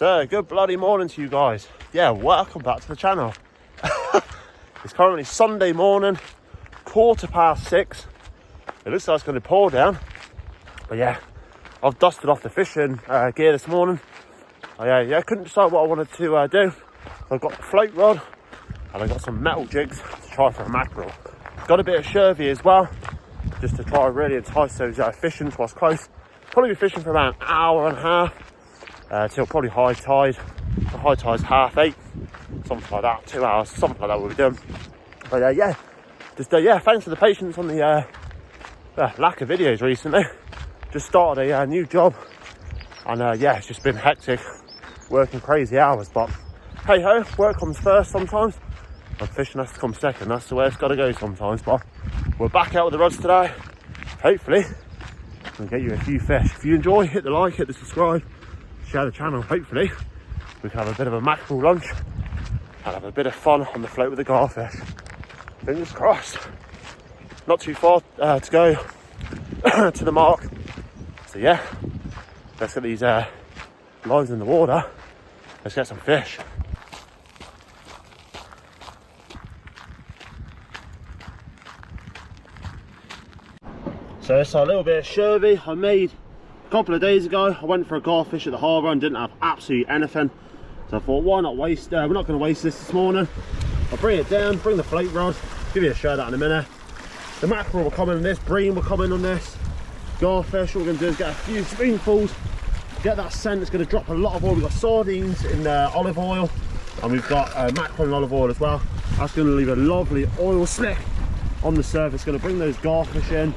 So, good bloody morning to you guys. Yeah, welcome back to the channel. It's currently Sunday morning, 6:15. It looks like it's going to pour down. But yeah, I've dusted off the fishing gear this morning. I couldn't decide what I wanted to do. I've got the float rod and I've got some metal jigs to try for a mackerel. Got a bit of shervy as well, just to try really entice those fishing to us close. Probably be fishing for about an hour and a half till probably high tide. The high tide's 8:30, something like that, 2 hours, something like that we'll be doing. But yeah, just thanks for the patience on the lack of videos recently. Just started a new job, and yeah, it's just been hectic, working crazy hours, but hey ho, work comes first sometimes, and fishing has to come second. That's the way it's got to go sometimes. But we're back out with the rods today. Hopefully we can get you a few fish. If you enjoy, hit the like, hit the subscribe, share the channel. Hopefully we can have a bit of a mackerel lunch and have a bit of fun on the float with the garfish. Fingers crossed. Not too far to go to the mark. So yeah, let's get these lines in the water. Let's get some fish. So it's a little bit of shervy I made a couple of days ago. I went for a garfish at the harbour and didn't have absolutely anything. So I thought, why not waste, we're not going to waste this morning. I'll bring it down, bring the float rod, give you a show of that in a minute. The mackerel will come in on this, bream will come in on this. Garfish, all we're going to do is get a few spoonfuls, get that scent. It's going to drop a lot of oil. We've got sardines in olive oil, and we've got mackerel in olive oil as well. That's going to leave a lovely oil slick on the surface. It's going to bring those garfish in,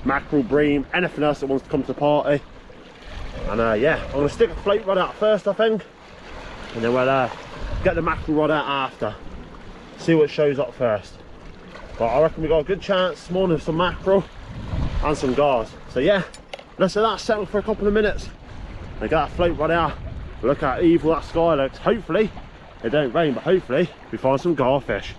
mackerel, bream, anything else that wants to come to the party. And yeah, I'm going to stick a float rod out first, I think, and then we'll get the mackerel rod out after. See what shows up first. But I reckon we've got a good chance this morning of some mackerel and some gars. So yeah, let's let that settle for a couple of minutes. They get that float rod out. Look how evil that sky looks. Hopefully it don't rain, but hopefully we find some garfish.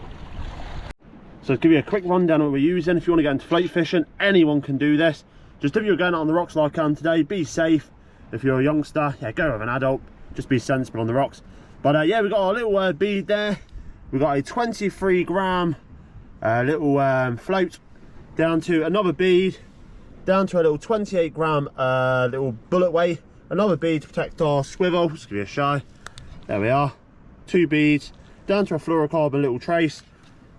So to give you a quick rundown of what we're using. If you want to get into float fishing, anyone can do this. Just if you're going out on the rocks like I am today, be safe. If you're a youngster, yeah, go with an adult. Just be sensible on the rocks. But yeah, we've got our little bead there. We've got a 23 gram little float, down to another bead, down to a little 28 gram little bullet weight, another bead to protect our swivel. Just give you a show. There we are, 2 beads, down to a fluorocarbon little trace,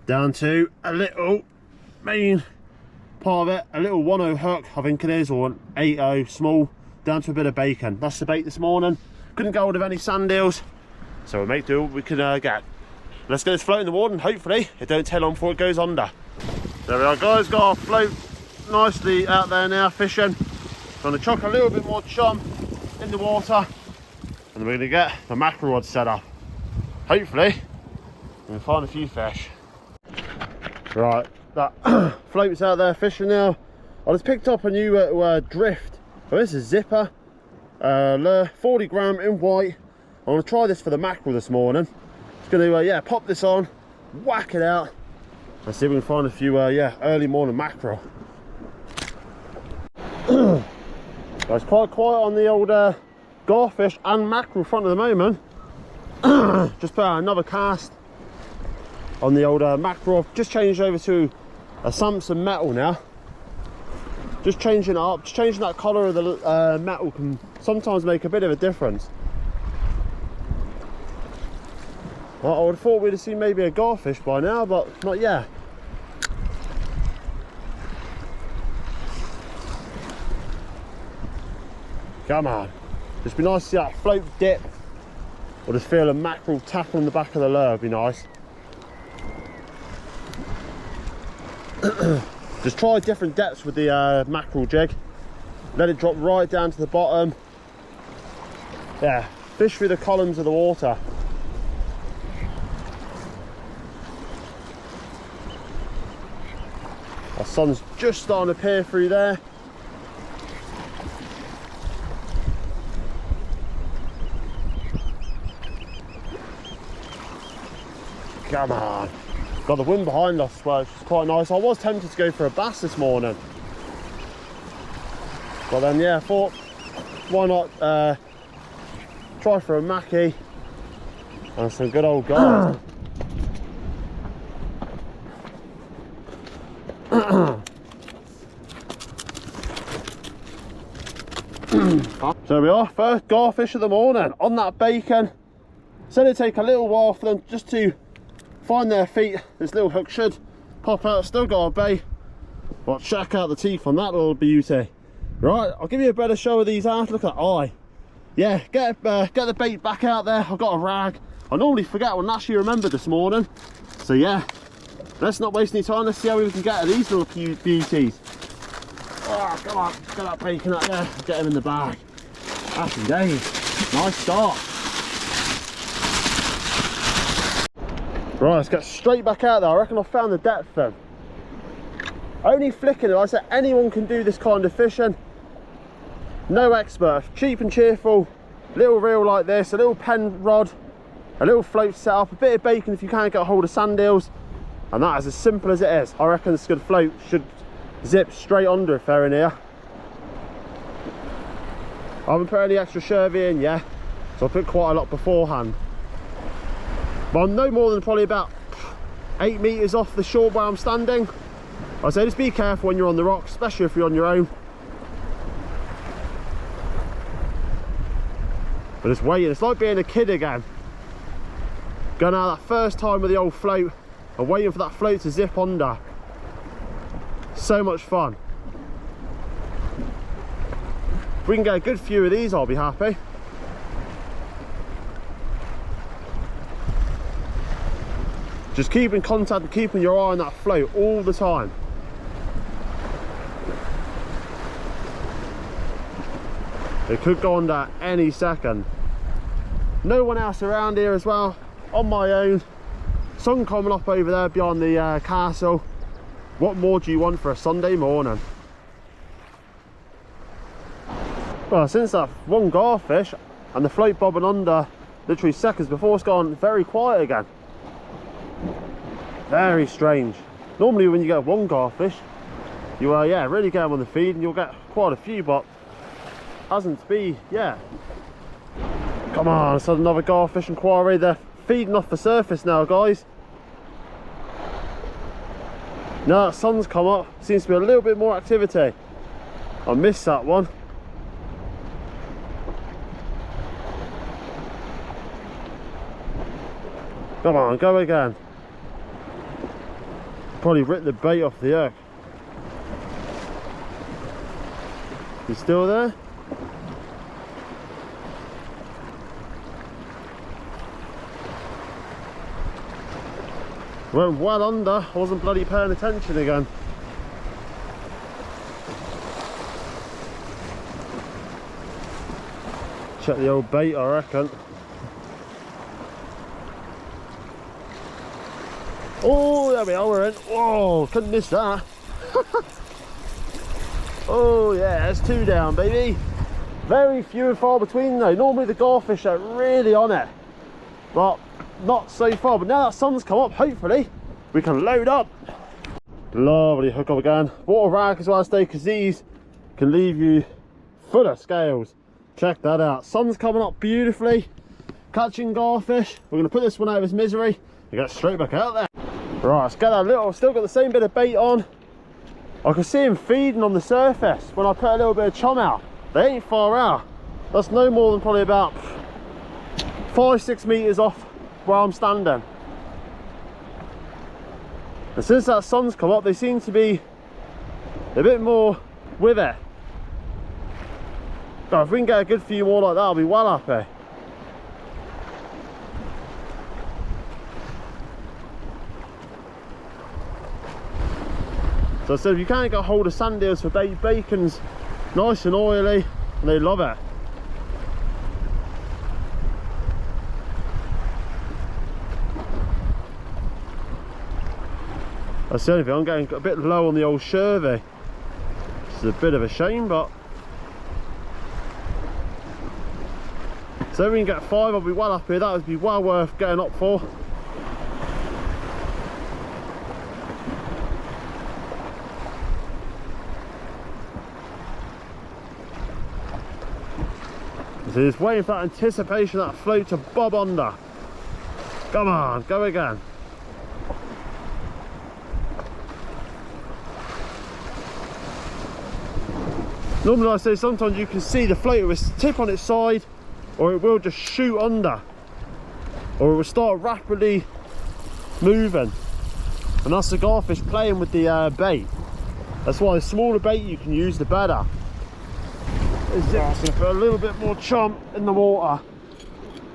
down to a little main part of it, a little 1/0 hook, I think it is, or an 8/0 small, down to a bit of bacon. That's the bait this morning. Couldn't go hold of any sand eels, so we'll make do what we can get. Let's get this float in the water, and hopefully it don't take long before it goes under. There we are, guys, got our float nicely out there now fishing. Gonna chuck a little bit more chum in the water, and we're gonna get the mackerel rod set up. Hopefully we'll find a few fish. Right, that float's out there fishing now. I just picked up a new drift. Oh, this is zipper lure, 40 gram in white. I'm gonna try this for the mackerel this morning. Just gonna yeah, pop this on, whack it out, and see if we can find a few yeah, early morning mackerel. It's quite quiet on the old garfish and mackerel front at the moment. Just put out another cast on the old mackerel. Just changed over to a Samson metal now. Just changing it up, just changing that colour of the metal can sometimes make a bit of a difference. Well, I would have thought we'd have seen maybe a garfish by now, but not yet. Come on. Just be nice to see that float dip, or just feel a mackerel tackle on the back of the lure. Would be nice. Just try different depths with the mackerel jig. Let it drop right down to the bottom. Yeah, fish through the columns of the water. Our sun's just starting to peer through there. Come on. Got the wind behind us, which is quite nice. I was tempted to go for a bass this morning, but then yeah, I thought why not try for a mackie and some good old guys. So we are, first garfish of the morning on that bacon. Said it'd take a little while for them just to find their feet. This little hook should pop out, still got a bait, but check out the teeth on that little beauty. Right, I'll give you a better show of these out. Look at that eye. Yeah, get the bait back out there. I've got a rag. I normally forget when I actually remembered this morning. So yeah, let's not waste any time. Let's see how we can get at these little beauties. Oh, come on, get that bacon out there. Get him in the bag. Happy days. Nice start. Right, let's get straight back out there. I reckon I found the depth then. Only flicking it. Like I said, anyone can do this kind of fishing. No expert. Cheap and cheerful. Little reel like this, a little pen rod, a little float set up, a bit of bacon if you can't get a hold of sand eels, and that is as simple as it is. I reckon this good float should zip straight under if they're in here. I haven't put any extra shervy in yet, so I put quite a lot beforehand. But I'm no more than probably about 8 metres off the shore where I'm standing. I say just be careful when you're on the rocks, especially if you're on your own. But just waiting, it's like being a kid again. Going out that first time with the old float and waiting for that float to zip under. So much fun. If we can get a good few of these, I'll be happy. Just keep in contact and keeping your eye on that float all the time. It could go under any second. No one else around here as well. On my own. Sun coming up over there beyond the castle. What more do you want for a Sunday morning? Well, since that one garfish and the float bobbing under literally seconds before, it's gone very quiet again. Very strange. Normally when you get one garfish, you yeah, really get them on the feed and you'll get quite a few, but hasn't to be yet. Come on, it's another garfish inquiry. They're feeding off the surface now, guys. Now that sun's come up, seems to be a little bit more activity. I missed that one. Come on, go again. Probably ripped the bait off the hook. You still there? Went well under, I wasn't bloody paying attention again. Check the old bait, I reckon. Oh, there we are, we're in. Whoa, couldn't miss that. Oh yeah, there's two down, baby. Very few and far between though. Normally the garfish are really on it, but not so far. But now that sun's come up, hopefully we can load up. Lovely hook up again. Bought a rag as well today because these can leave you full of scales. Check that out. Sun's coming up beautifully. Catching garfish. We're going to put this one out of his misery and get straight back out there. Right, let's get that little, still got the same bit of bait on. I can see him feeding on the surface when I put a little bit of chum out. They ain't far out. That's no more than probably about 5-6 metres off where I'm standing. And since that sun's come up, they seem to be a bit more with it. So if we can get a good few more like that, I'll be well happy. So I said, if you can't get a hold of sand eels for bait, bacon's nice and oily and they love it. That's the only thing, I'm getting a bit low on the old shervy. It's a bit of a shame, but so if we can get 5, I'll be well happy. That would be well worth getting up for. So just waiting for that anticipation, that float to bob under. Come on, go again. Normally I say sometimes you can see the float with its tip on its side, or it will just shoot under, or it will start rapidly moving, and that's the garfish playing with the bait. That's why the smaller bait you can use, the better. I'm going to put a little bit more chum in the water,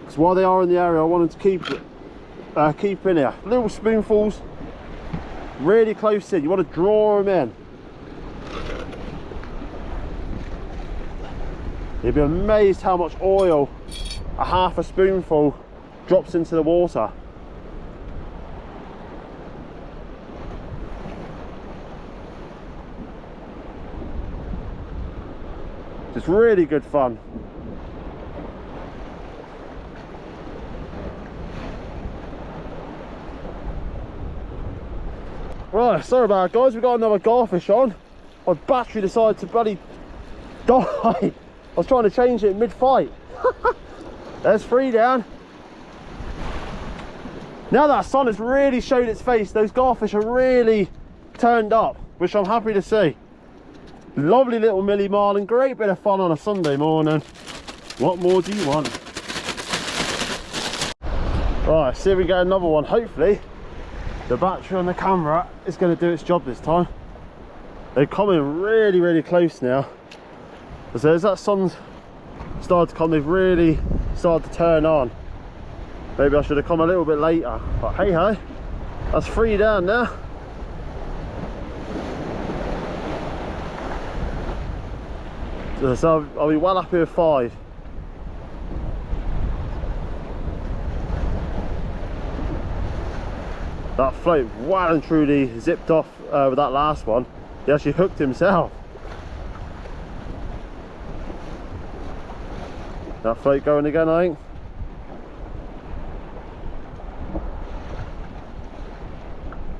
because while they are in the area I want them to keep in here. Little spoonfuls, really close in, you want to draw them in. You'd be amazed how much oil a half a spoonful drops into the water. It's really good fun. Right, sorry about it guys, we've got another garfish on. My battery decided to bloody die. I was trying to change it mid-fight. There's 3 down. Now that sun has really showed its face, those garfish are really turned up, which I'm happy to see. Lovely little Millie Marlin, great bit of fun on a Sunday morning. What more do you want? Right, see if we get another one. Hopefully the battery on the camera is going to do its job this time. They're coming really, really close now. So as that sun's started to come, they've really started to turn on. Maybe I should have come a little bit later, but hey ho, that's 3 down now. So I'll be well happy with 5. That float well and truly zipped off with that last one. He actually hooked himself. That float going again, I think.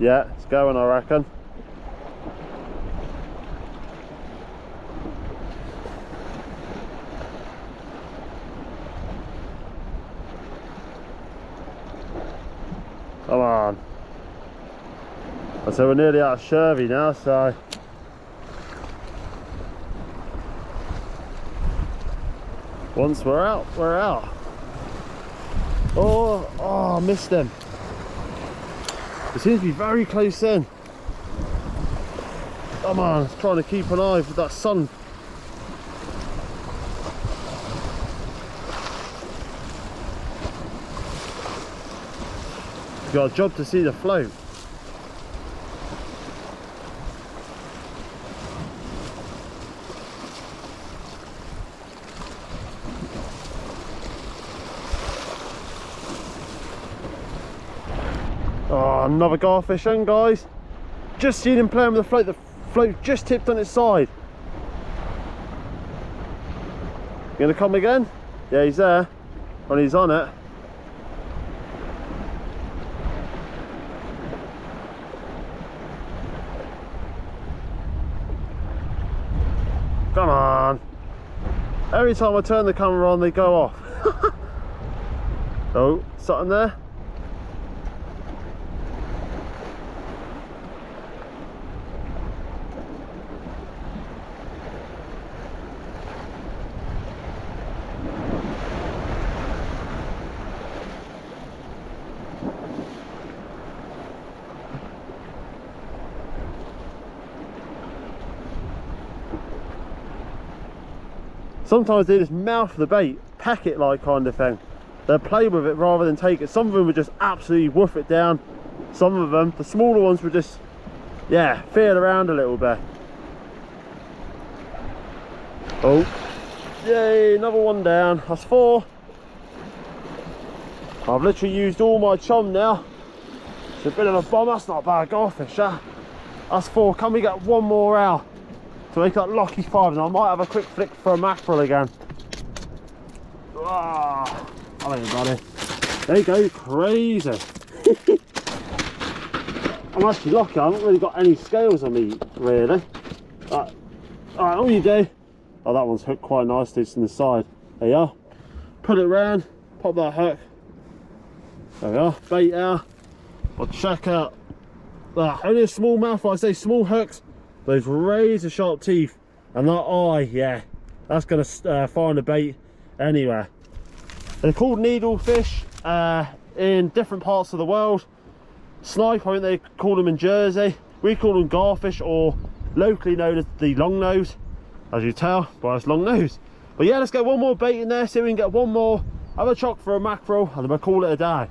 Yeah, it's going, I reckon. Come on. So we're nearly out of Shervy now, so once we're out, we're out. Oh, I missed him. It seems to be very close in. Come on, it's trying to keep an eye with that sun. It's got a job to see the float. Oh, another garfish in, guys. Just seen him playing with the float. The float just tipped on its side. You gonna come again? Yeah, he's there. And he's on it. Come on. Every time I turn the camera on, they go off. Oh, something there. Sometimes they just mouth the bait, peck it like kind of thing. They'll play with it rather than take it. Some of them would just absolutely woof it down. Some of them, the smaller ones, would just, yeah, feel around a little bit. Oh, yay, another one down. That's 4. I've literally used all my chum now. It's a bit of a bomb. That's not a bad garfish, huh? That's 4. Can we get one more out to make that lucky 5? And I might have a quick flick for a mackerel again. Ah, hello buddy. They go crazy. I'm actually lucky, I haven't really got any scales on me, really. Alright, all you do. Oh, that one's hooked quite nicely, it's on the side. There you are. pull it around, pop that hook. There we are, bait out. I'll check out that. Only a small mouth, I say small hooks, those razor sharp teeth, and that eye, yeah, that's going to find a bait anywhere. They're called needlefish in different parts of the world. Snipe, I think they call them in Jersey. We call them garfish, or locally known as the long nose, as you tell by its long nose. But yeah, let's get one more bait in there, see if we can get one more. Have a chock for a mackerel, and then we'll call it a day.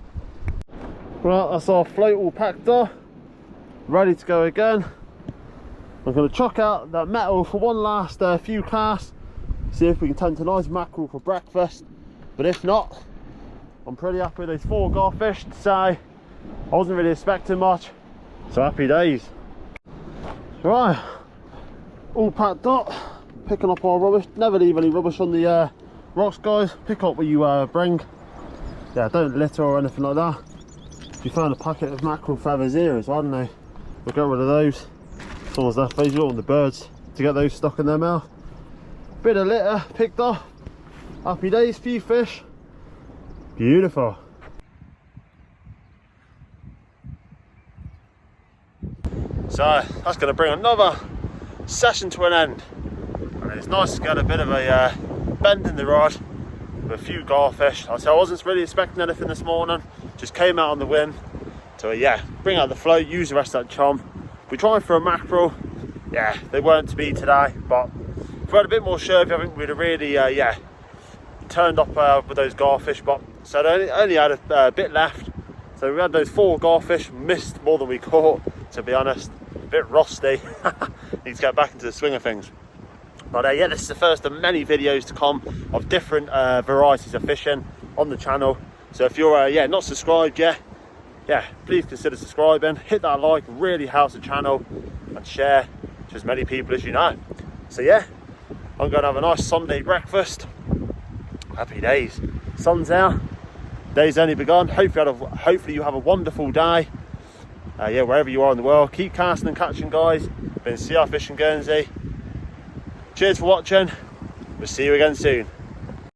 Right, that's our float all packed up, ready to go again. I'm going to chuck out that metal for one last few casts, see if we can tempt a nice mackerel for breakfast. But if not, I'm pretty happy with those 4 garfish to say I wasn't really expecting much, so happy days. Right, all packed up, picking up our rubbish. Never leave any rubbish on the rocks, guys. Pick up what you bring. Yeah, don't litter or anything like that. If you found a packet of mackerel feathers here as well, I don't know, we'll get rid of those. Someone's left those, you don't want the birds to get those stuck in their mouth. Bit of litter picked up. Happy days, few fish. Beautiful. So that's going to bring another session to an end. And it's nice to get a bit of a bend in the rod with a few garfish. I wasn't really expecting anything this morning, just came out on the whim. So yeah, bring out the float, use the rest of that chum. We tried for a mackerel, yeah, they weren't to be today, but if we had a bit more survey, I think we'd have really yeah, turned up with those garfish. But so they only had a bit left, so we had those 4 garfish, missed more than we caught, to be honest. A bit rusty. Need to get back into the swing of things. But yeah, this is the first of many videos to come of different varieties of fishing on the channel. So if you're yeah, not subscribed yet, yeah, please consider subscribing, hit that like, really helps the channel, and share to as many people as you know. So yeah, I'm going to have a nice Sunday breakfast. Happy days. Sun's out, day's only begun. Hopefully you have a wonderful day. Yeah, wherever you are in the world, keep casting and catching, guys. Been CR Fishing Guernsey. Cheers for watching. We'll see you again soon.